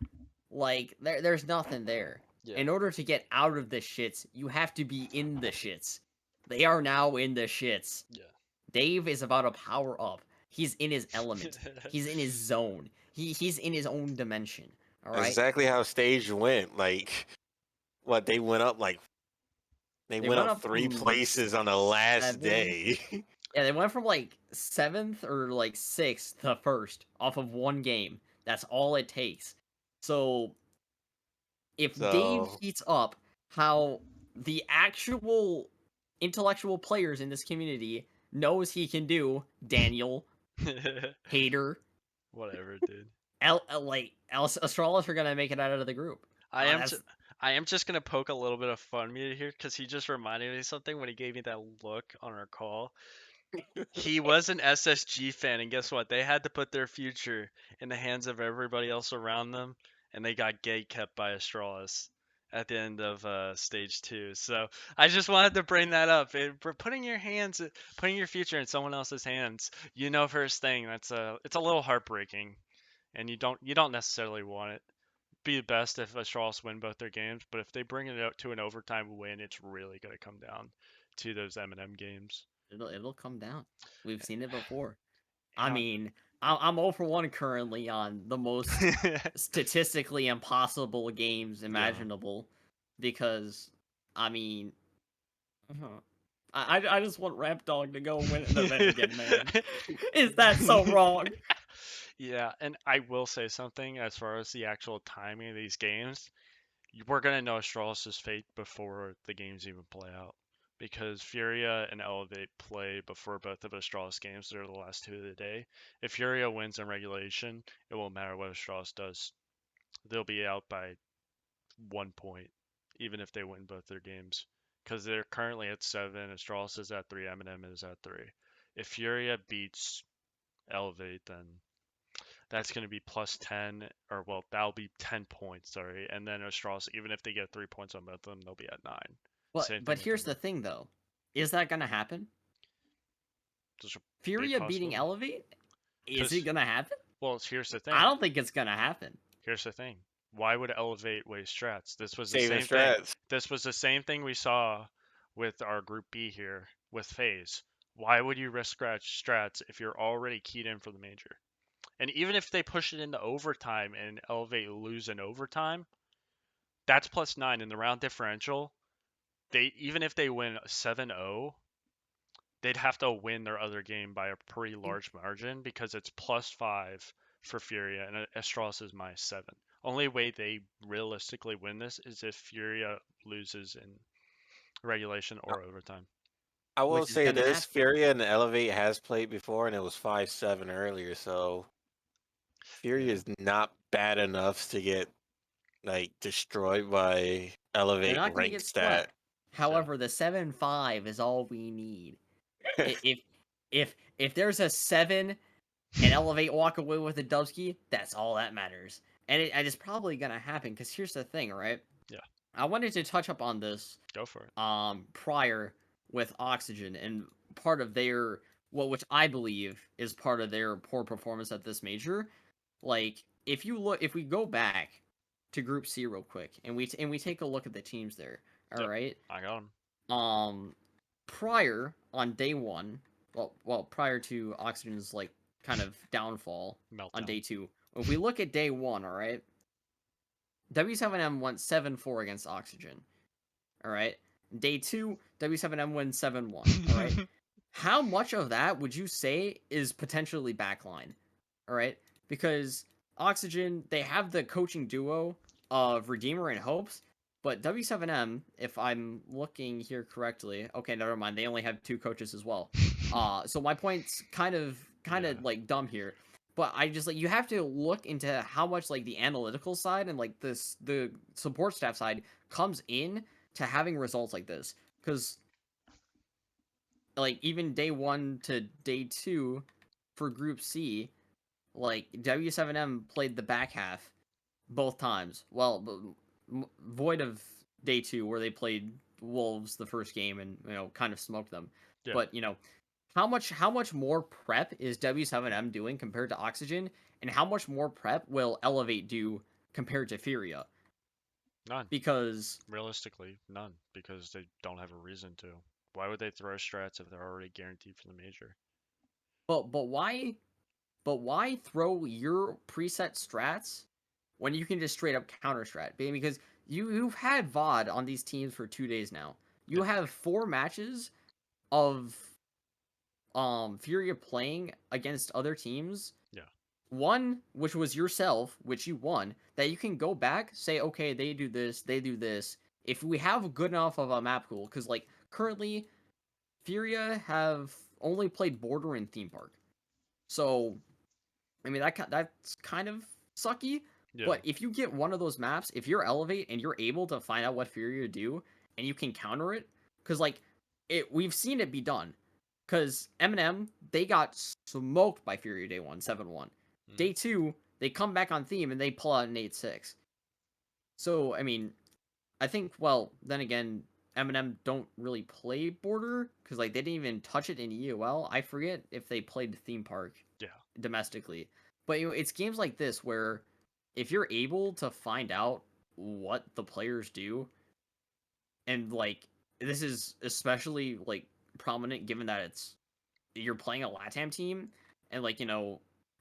like there's nothing there. Yeah. In order to get out of the shits, you have to be in the shits. They are now in the shits. Yeah. Dave is about to power up. He's in his element. He's in his zone. He's in his own dimension. All right. Exactly how stage went. Like, what, they went up they went up 3 from places on the last 7. day. Yeah, they went from like 7th or like 6th to 1st off of one game. That's all it takes. So if Dave So heats up, how the actual intellectual players in this community knows he can do, Daniel, hater, Whatever, dude. Astralis are gonna make it out of the group. I am That's I am just gonna poke a little bit of fun meter here, because he just reminded me of something when he gave me that look on our call. He was an SSG fan, and guess what? They had to put their future in the hands of everybody else around them, and they got gate kept by Astralis at the end of stage 2. So I just wanted to bring that up. For putting your future in someone else's hands, first thing, it's a little heartbreaking, and you don't necessarily want it. Be the best if Astralis win both their games, but if they bring it out to an overtime win, it's really gonna come down to those Eminem games. it'll come down. We've seen it before. And I mean, I'm 0 for 1 currently on the most statistically impossible games imaginable, because I mean, I just want Rap Dog to go win an event again, man. Is that so wrong? Yeah, and I will say something as far as the actual timing of these games. We're gonna know Astralis' fate before the games even play out, because Furia and Elevate play before both of Astralis games. They're the last 2 of the day. If Furia wins in regulation, it won't matter what Astralis does. They'll be out by 1 point, even if they win both their games, because they're currently at 7. Astralis is at 3. Eminem is at 3. If Furia beats Elevate, then that's going to be plus 10, or well, that'll be 10 points, sorry. And then Astralis, even if they get 3 points on both of them, they'll be at 9. But here's the thing, though. Is that gonna happen? Furia beating Elevate? Is it gonna happen? Well, here's the thing. I don't think it's gonna happen. Here's the thing. Why would Elevate waste strats? This was the saving same thing. strats. This was the same thing we saw with our Group B here with FaZe. Why would you risk strats if you're already keyed in for the major? And even if they push it into overtime and Elevate lose in overtime, that's plus 9 in the round differential. Even if they win 7-0, they'd have to win their other game by a pretty large margin, because it's plus 5 for Furia and Astralis is minus 7. Only way they realistically win this is if Furia loses in regulation or overtime. I will say this: Furia and Elevate has played before, and it was 5-7 earlier. So Furia is not bad enough to get destroyed by They're elevate not going to rank get stat. swept. However, the 7-5 is all we need. If there's a 7 and Elevate walk away with a Dubsky, that's all that matters. And it's probably going to happen because here's the thing, right? Yeah. I wanted to touch up on this Go for it. prior with Oxygen and part of their which I believe is part of their poor performance at this major. Like if we go back to Group C real quick and we take a look at the teams there. All right. I got them. Prior on day 1, prior to Oxygen's like kind of downfall Meltdown. on day 2. If we look at day 1, all right, W7M went 7-4 against Oxygen. All right. Day 2, W7M wins 7-1. All right. How much of that would you say is potentially backline? All right. Because Oxygen, they have the coaching duo of Redeemer and Hopes, but W7M, if I'm looking here correctly, okay, never mind. They only have 2 coaches as well. So my point's kind of like dumb here. But I just like you have to look into how much like the analytical side and like the support staff side comes in to having results like this. Because like even day 1 to day 2 for Group C, like W7M played the back half both times. Well, void of day 2 where they played Wolves the first game and kind of smoked them. Yeah. But how much more prep is W7M doing compared to Oxygen, and how much more prep will Elevate do compared to Furia? None. Because realistically, none, because they don't have a reason to. Why would they throw strats if they're already guaranteed for the major? But why throw your preset strats when you can just straight up counter strat? Because you've had VOD on these teams for 2 days now. You have 4 matches of Furia playing against other teams. Yeah. One, which was yourself, which you won, that you can go back, say, okay, they do this, they do this. If we have good enough of a map pool, because like currently, Furia have only played Border and Theme Park. So, I mean, that's kind of sucky. Yeah. But if you get one of those maps, if you're Elevate and you're able to find out what Furia do, and you can counter it, because like we've seen it be done. Because Eminem, they got smoked by Furia day 1, 7-1. Day 2, they come back on theme and they pull out an 8-6. So, I mean, I think, well, then again, Eminem don't really play Border, because like they didn't even touch it in EOL. I forget if they played Theme Park domestically. But it's games like this where if you're able to find out what the players do, and like this is especially like prominent given that you're playing a LATAM team, and like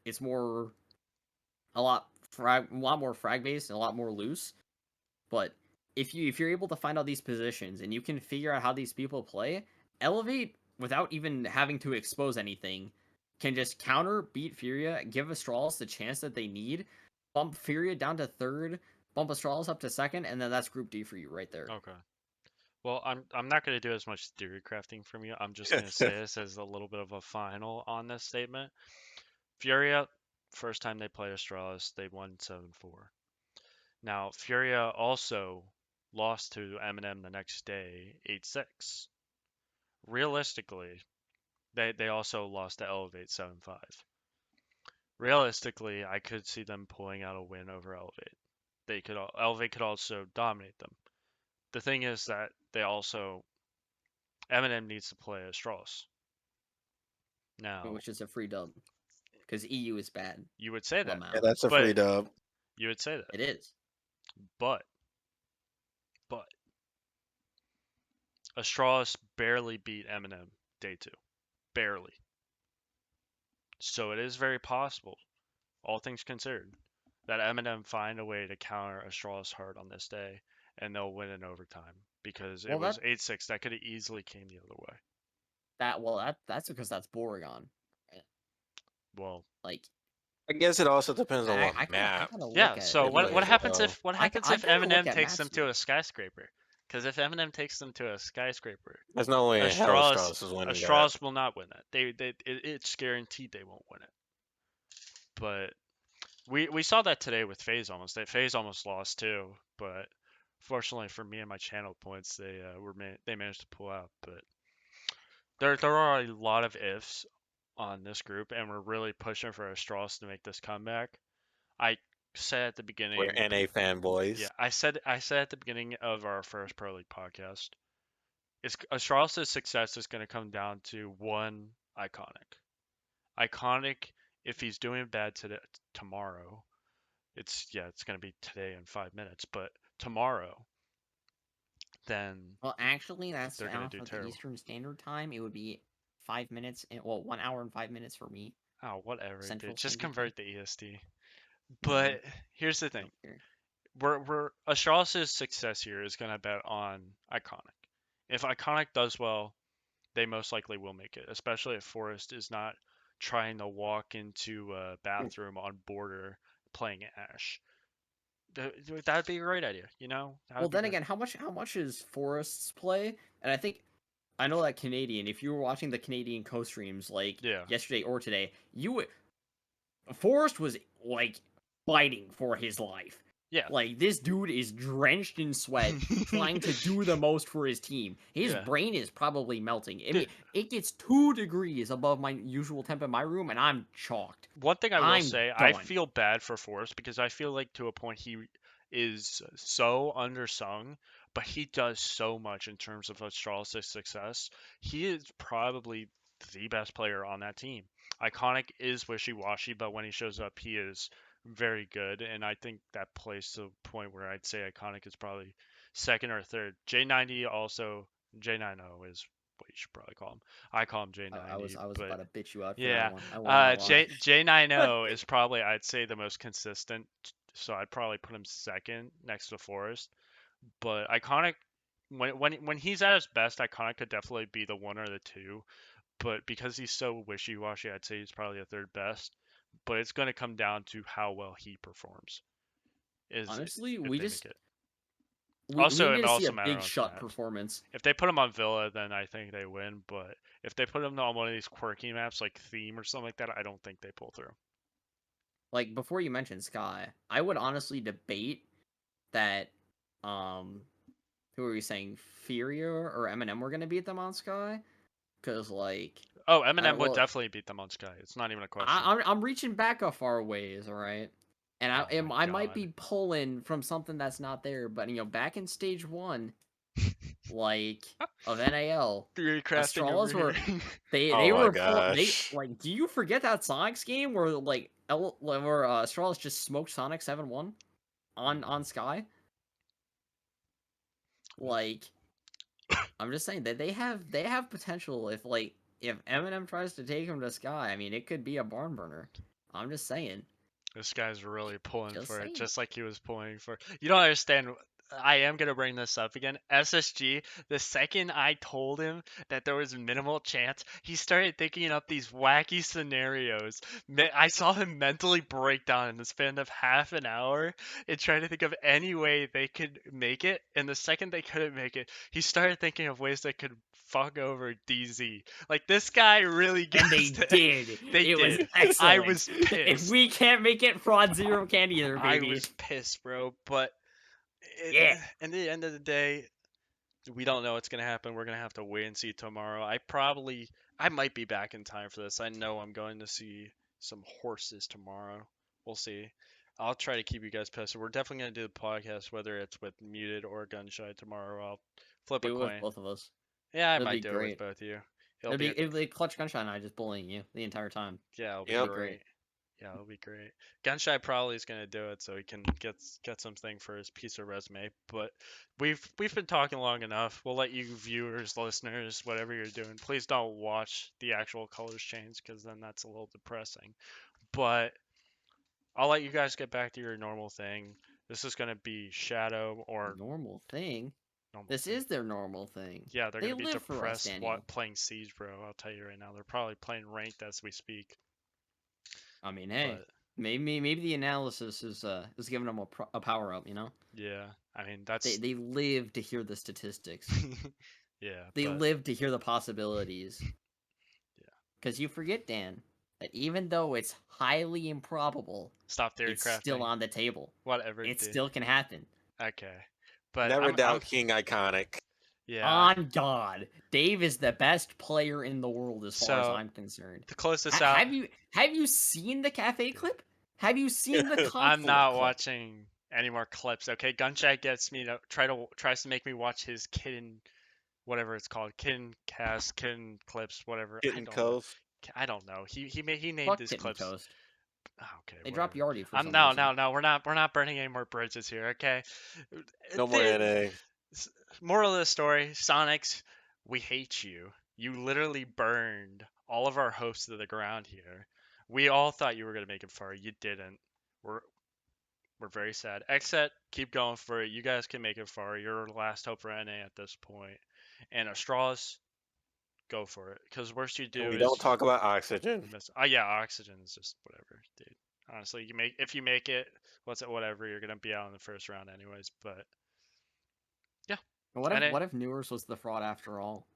it's more a lot more frag based and a lot more loose. But if you're able to find out these positions and you can figure out how these people play, Elevate without even having to expose anything can just counter, beat Furia, give Astralis the chance that they need, bump Furia down to 3rd, bump Astralis up to 2nd, and then that's Group D for you right there. Okay. Well, I'm not going to do as much theory crafting from you. I'm just going to say this as a little bit of a final on this statement. Furia, first time they played Astralis, they won 7-4. Now, Furia also lost to Eminem the next day, 8-6. Realistically, they also lost to Elevate 7-5. Realistically, I could see them pulling out a win over Elevate. Elevate could also dominate them. The thing is that Eminem needs to play Astralis. Now, which is a free dub, because EU is bad. You would say that. Yeah, that's a free dub. You would say that. It is. But Astralis barely beat Eminem day 2. Barely. So it is very possible, all things considered, that Eminem find a way to counter Astralis hard on this day, and they'll win in overtime. Because it was 8-6. That could have easily came the other way. That's because that's Boregon. Well, like I guess it also depends on what map. Yeah. So what happens if Eminem takes them to a skyscraper? Because if Eminem takes them to a skyscraper, there's no way Astralis is winning. Astralis will not win that. It's guaranteed they won't win it. But we saw that today with FaZe almost. FaZe almost lost too, but Fortunately for me and my channel points, they managed to pull out. But there are a lot of ifs on this group, and we're really pushing for Astros to make this comeback. I said at the We're beginning, NA fanboys. yeah, I said at the beginning of our first Pro League podcast, Astros' success is going to come down to one iconic. Iconic, if he's doing bad tomorrow, it's going to be today in 5 minutes, but tomorrow, then Well, actually, that's they're going to off do of the terrible. Eastern Standard Time. It would be 5 minutes, and well, 1 hour and 5 minutes for me. Oh, whatever, dude. Central Just Standard Time. convert the EST. Yeah, But here's the I thing. don't care. We're Astros' success here is going to bet on Iconic. If Iconic does well, they most likely will make it, especially if Forrest is not trying to walk into a bathroom on border playing Ash. That would be a great idea, you know? That Well, would be then great. again, how much is Forrest's play? And I know that Canadian. If you were watching the Canadian co-streams like Yeah. yesterday or today, Forrest was like fighting for his life. Yeah. Like, this dude is drenched in sweat, trying to do the most for his team. His Yeah. brain is probably melting. I Dude. mean, it gets 2 degrees above my usual temp in my room, and I'm chalked. One thing I will I'm say, I done. feel bad for Forrest because I feel like to a point he is so undersung, but he does so much in terms of Astralis' success. He is probably the best player on that team. Iconic is wishy-washy, but when he shows up, he is very good, and I think that plays to a point where I'd say Iconic is probably second or third. J90 also, J90 is what you should probably call him. I call him J90, I was but about to bitch you out for yeah, that one. I will not lie. J90 is probably I'd say the most consistent, so I'd probably put him second next to Forrest. But Iconic, when he's at his best, Iconic could definitely be the one or the two. But because he's so wishy-washy, I'd say he's probably the third best. But it's going to come down to how well he performs. Honestly, If we they just make it. we Also, need it to see also a matters big on shut maps. performance. If they put him on Villa, then I think they win. But if they put him on one of these quirky maps like Theme or something like that, I don't think they pull through. Like, before you mentioned Sky, I would honestly debate that who are you saying, Furia or Eminem were gonna beat them on Sky? Because like, Oh, Eminem would well, definitely beat them on Sky. It's not even a question. I'm reaching back a far ways, all right, and Oh my I might God. be pulling from something that's not there, but back in stage 1, like of NAL, Theory crafting over Astralis were here. they Oh my were they gosh. like. Do you forget that Sonics game where where Astralis just smoked Sonic 7-1 on Sky? Like, I'm just saying that they have potential if Eminem tries to take him to Sky. I mean, it could be a barn burner. I'm just saying. This guy's really pulling Just for it, saying. just like he was pulling for. You don't understand. I am gonna bring this up again. SSG. The second I told him that there was minimal chance, he started thinking up these wacky scenarios. I saw him mentally break down in the span of half an hour and trying to think of any way they could make it. And the second they couldn't make it, he started thinking of ways they could fuck over DZ. Like, this guy really And gets they did. They It was did. excellent. I was If pissed. we can't make it, Fraud Zero can either, I baby. was pissed, bro. But Yeah. at the end of the day, we don't know what's gonna happen. We're gonna have to wait and see tomorrow. I might be back in time for this. I know I'm going to see some horses tomorrow. We'll see. I'll try to keep you guys posted. We're definitely gonna do the podcast, whether it's with Muted or Gunshot tomorrow. I'll flip a Do it with coin. both of us. Yeah, I That'd might be do it with great. both of you. It'd be Clutch Gunshot and I just bullying you the entire time. Yeah, it'll be Yep. great. Yeah, it'll be great. Gunshot probably is gonna do it so he can get something for his piece of resume. But we've been talking long enough. We'll let you viewers, listeners, whatever you're doing, please don't watch the actual colors change because then that's a little depressing. But I'll let you guys get back to your normal thing. This is gonna be Shadow or Normal thing. normal This thing. is their normal thing. Yeah, they're They gonna be live for us, depressed Daniel. playing Siege, bro. I'll tell you right now. They're probably playing ranked as we speak. I mean, hey, But maybe the analysis is giving them a power up. yeah, I mean They that's they live to hear the statistics. yeah, They but live to hear the possibilities. yeah. Because you forget, Dan, that even though it's highly improbable, Stop theory it's crafting. still on the table. Whatever, It dude. still can happen. Okay. But Never I'm doubt King Iconic. yeah. On God, Dave is the best player in the world as far as So, I'm concerned. To close this out, Have you seen the cafe clip? Have you seen the I'm consulate not clip? watching any more clips. Okay, Gunshot gets me to tries to make me watch his kitten, whatever it's called, kitten cast, kitten clips, whatever. Kitten Cove. I don't know. He named Fuck these Kitten clips. Toast. Oh, okay, They whatever. dropped Yardy for some No, reason. no. We're not burning any more bridges here. Okay. No more NA. Moral of the story: Sonics, we hate you. You literally burned all of our hopes to the ground here. We all thought you were gonna make it far. You didn't. We're we're very sad. Exet, keep going for it. You guys can make it far. You're last hope for NA at this point. And Astralis, go for it. Because worst you do And we is don't talk about Oxygen. miss. Oh yeah, Oxygen is just whatever, dude. Honestly, if you make it, whatever, you're gonna be out in the first round anyways. But yeah, What NA. if Newers was the fraud after all?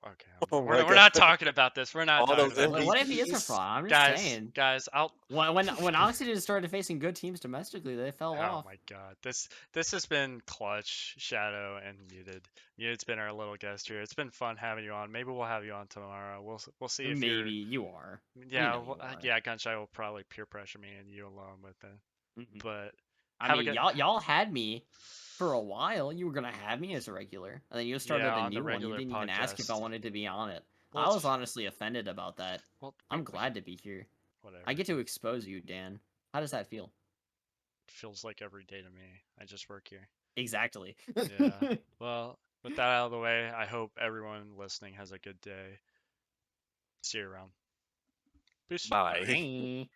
Okay, Oh we're my not God. talking about this. We're not All talking those about What if he is a MVPs? fraud? I'm just saying. guys. I'll. When Oxygen started facing good teams domestically, they fell Oh off. my god. This has been Clutch, Shadow, and Muted. Muted's been our little guest here. It's been fun having you on. Maybe we'll have you on tomorrow. We'll see if you're. Maybe you are. Yeah, You are. yeah. Gunshot will probably peer pressure me and you along with it. Mhm. But I have a mean, good. y'all had me for a while. You were gonna have me as a regular, and then you started Yeah, a on the new one. You regular didn't even ask if I podcast. wanted to be on it. Well, I was honestly offended about that. well, I'm glad to be here. whatever. I get to expose you, Dan. How does that feel? Feels like every day to me. I just work here. Exactly. Yeah. Well, with that out of the way, I hope everyone listening has a good day. See you around. Peace. Bye. Bye.